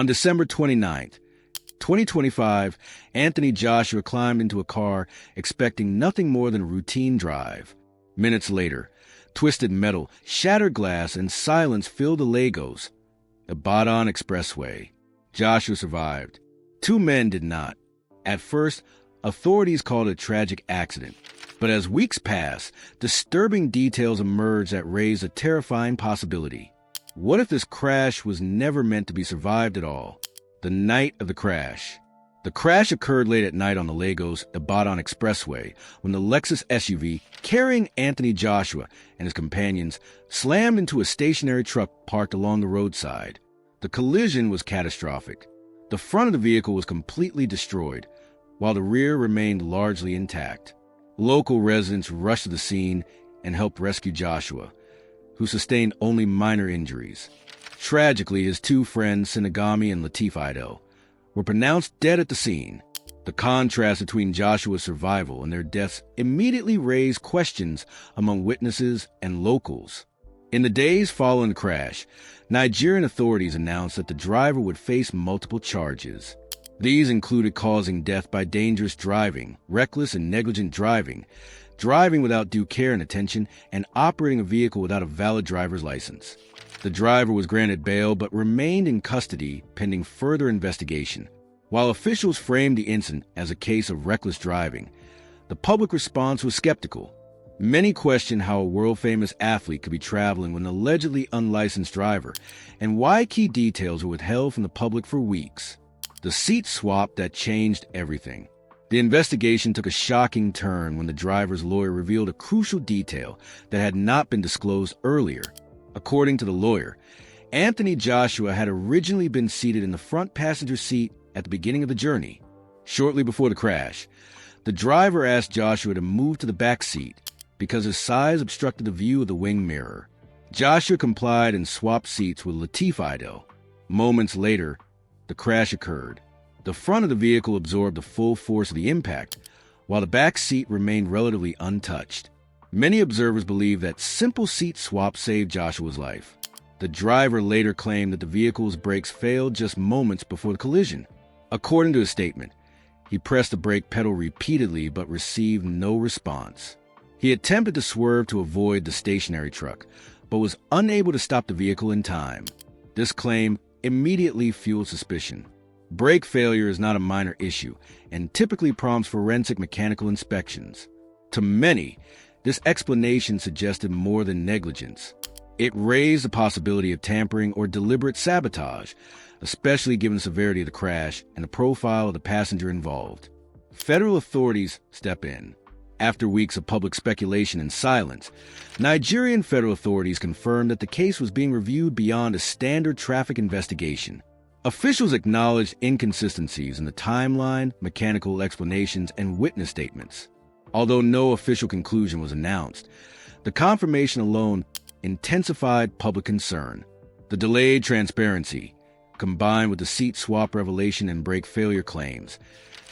On December 29th, 2025, Anthony Joshua climbed into a car expecting nothing more than a routine drive. Minutes later, twisted metal, shattered glass, and silence filled the Lagos, the Badon Expressway. Joshua survived. Two men did not. At first, authorities called it a tragic accident. But as weeks passed, disturbing details emerged that raised a terrifying possibility. What if this crash was never meant to be survived at all? The night of the crash. The crash occurred late at night on the Lagos-Ibadan Expressway when the Lexus SUV carrying Anthony Joshua and his companions slammed into a stationary truck parked along the roadside. The collision was catastrophic. The front of the vehicle was completely destroyed, while the rear remained largely intact. Local residents rushed to the scene and helped rescue Joshua, who sustained only minor injuries. Tragically, his two friends, Sinagami and Latif Idel, were pronounced dead at the scene. The contrast between Joshua's survival and their deaths immediately raised questions among witnesses and locals. In the days following the crash, Nigerian authorities announced that the driver would face multiple charges. These included causing death by dangerous driving, reckless and negligent driving, driving without due care and attention, and operating a vehicle without a valid driver's license. The driver was granted bail but remained in custody pending further investigation. While officials framed the incident as a case of reckless driving, the public response was skeptical. Many questioned how a world-famous athlete could be traveling with an allegedly unlicensed driver, and why key details were withheld from the public for weeks. The seat swap that changed everything. The investigation took a shocking turn when the driver's lawyer revealed a crucial detail that had not been disclosed earlier. According to the lawyer, Anthony Joshua had originally been seated in the front passenger seat at the beginning of the journey. Shortly before the crash, the driver asked Joshua to move to the back seat because his size obstructed the view of the wing mirror. Joshua complied and swapped seats with Latif Idel. Moments later, the crash occurred. The front of the vehicle absorbed the full force of the impact, while the back seat remained relatively untouched. Many observers believe that simple seat swap saved Joshua's life. The driver later claimed that the vehicle's brakes failed just moments before the collision. According to his statement, he pressed the brake pedal repeatedly but received no response. He attempted to swerve to avoid the stationary truck, but was unable to stop the vehicle in time. This claim immediately fueled suspicion. Brake failure is not a minor issue and typically prompts forensic mechanical inspections. To many, this explanation suggested more than negligence. It raised the possibility of tampering or deliberate sabotage, especially given the severity of the crash and the profile of the passenger involved. Federal authorities step in. After weeks of public speculation and silence, Nigerian federal authorities confirmed that the case was being reviewed beyond a standard traffic investigation. Officials acknowledged inconsistencies in the timeline, mechanical explanations, and witness statements. Although no official conclusion was announced, the confirmation alone intensified public concern. The delayed transparency, combined with the seat swap revelation and brake failure claims,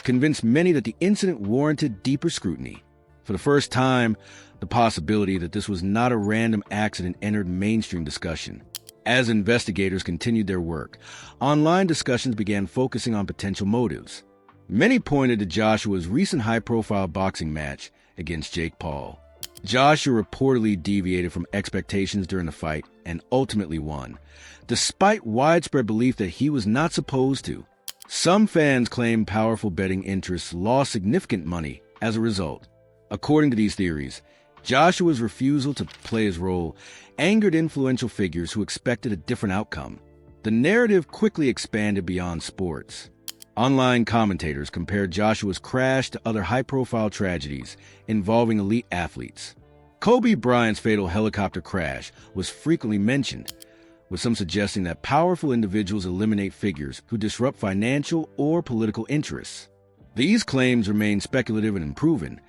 convinced many that the incident warranted deeper scrutiny. For the first time, the possibility that this was not a random accident entered mainstream discussion. As investigators continued their work, online discussions began focusing on potential motives. Many pointed to Joshua's recent high-profile boxing match against Jake Paul. Joshua reportedly deviated from expectations during the fight and ultimately won, despite widespread belief that he was not supposed to. Some fans claim powerful betting interests lost significant money as a result. According to these theories, Joshua's refusal to play his role angered influential figures who expected a different outcome. The narrative quickly expanded beyond sports. Online commentators compared Joshua's crash to other high-profile tragedies involving elite athletes. Kobe Bryant's fatal helicopter crash was frequently mentioned, with some suggesting that powerful individuals eliminate figures who disrupt financial or political interests. These claims remain speculative and unproven,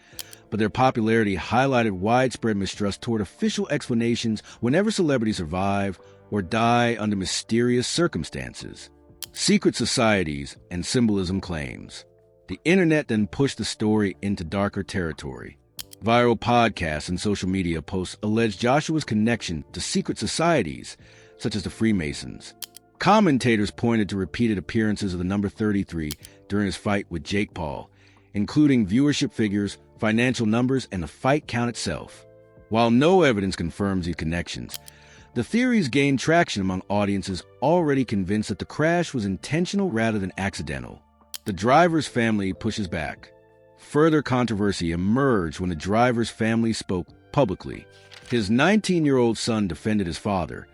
but their popularity highlighted widespread mistrust toward official explanations whenever celebrities survive or die under mysterious circumstances. Secret societies and symbolism claims. The internet then pushed the story into darker territory. Viral podcasts and social media posts alleged Joshua's connection to secret societies, such as the Freemasons. Commentators pointed to repeated appearances of the number 33 during his fight with Jake Paul, including viewership figures, financial numbers, and the fight count itself. While no evidence confirms these connections, the theories gained traction among audiences already convinced that the crash was intentional rather than accidental. The driver's family pushes back. Further controversy emerged when the driver's family spoke publicly. His 19-year-old son defended his father,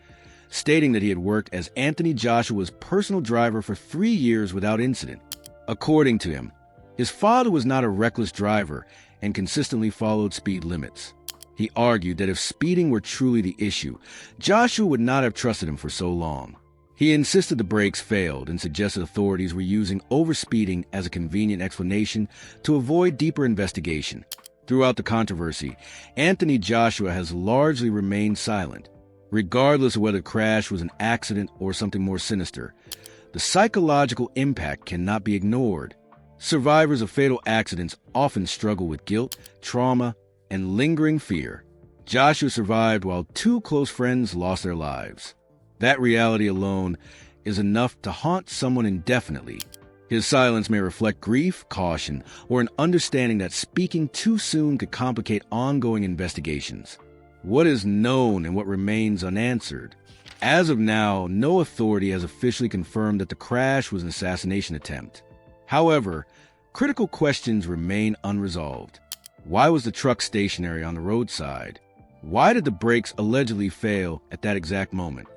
stating that he had worked as Anthony Joshua's personal driver for 3 years without incident. According to him, his father was not a reckless driver and consistently followed speed limits. He argued that if speeding were truly the issue, Joshua would not have trusted him for so long. He insisted the brakes failed and suggested authorities were using overspeeding as a convenient explanation to avoid deeper investigation. Throughout the controversy, Anthony Joshua has largely remained silent. Regardless of whether the crash was an accident or something more sinister, the psychological impact cannot be ignored. Survivors of fatal accidents often struggle with guilt, trauma, and lingering fear. Joshua survived while 2 close friends lost their lives. That reality alone is enough to haunt someone indefinitely. His silence may reflect grief, caution, or an understanding that speaking too soon could complicate ongoing investigations. What is known and what remains unanswered? As of now, no authority has officially confirmed that the crash was an assassination attempt. However, critical questions remain unresolved. Why was the truck stationary on the roadside? Why did the brakes allegedly fail at that exact moment?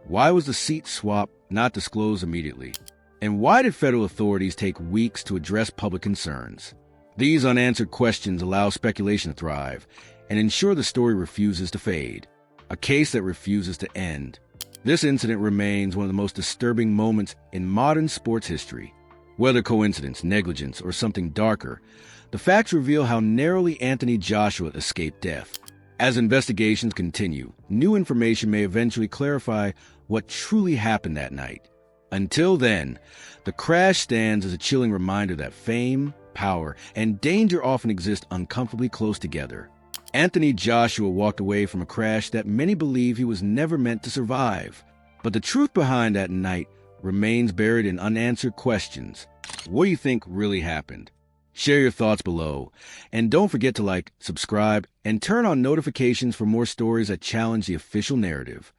Why was the seat swap not disclosed immediately? And why did federal authorities take weeks to address public concerns? These unanswered questions allow speculation to thrive and ensure the story refuses to fade, a case that refuses to end. This incident remains one of the most disturbing moments in modern sports history. Whether coincidence, negligence, or something darker, the facts reveal how narrowly Anthony Joshua escaped death. As investigations continue, new information may eventually clarify what truly happened that night. Until then, the crash stands as a chilling reminder that fame, power, and danger often exist uncomfortably close together. Anthony Joshua walked away from a crash that many believe he was never meant to survive. But the truth behind that night remains buried in unanswered questions. What do you think really happened? Share your thoughts below, and don't forget to like, subscribe, and turn on notifications for more stories that challenge the official narrative.